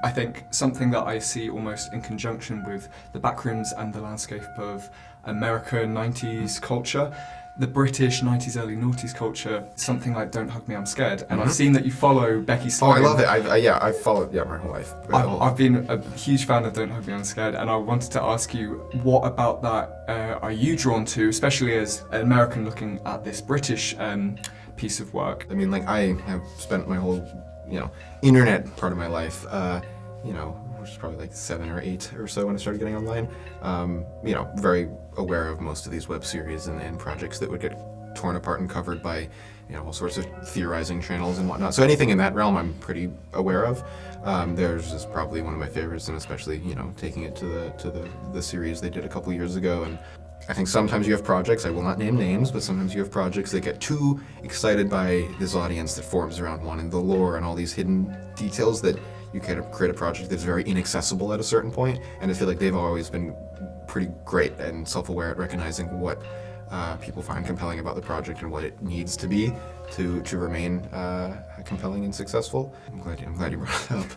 I think something that I see almost in conjunction with the Backrooms and the landscape of American 90s culture, the British 90s, early noughties culture, something like Don't Hug Me, I'm Scared. And I've seen that you follow Becky Oh, I Sloan. love it. I've followed my whole life. I've been a huge fan of Don't Hug Me, I'm Scared, and I wanted to ask you, what about that are you drawn to, especially as an American looking at this British piece of work? I mean, like, I have spent my whole, internet part of my life, which is probably like 7 or 8 or so when I started getting online, very aware of most of these web series and projects that would get torn apart and covered by, all sorts of theorizing channels and whatnot. So anything in that realm I'm pretty aware of. Theirs is probably one of my favorites, and especially, taking it to the series they did a couple years ago. And I think sometimes you have projects, I will not name names, but sometimes you have projects that get too excited by this audience that forms around one, and the lore and all these hidden details that you kind of create a project that's very inaccessible at a certain point. And I feel like they've always been pretty great and self-aware at recognizing what people find compelling about the project and what it needs to be to remain compelling and successful. I'm glad you brought it up.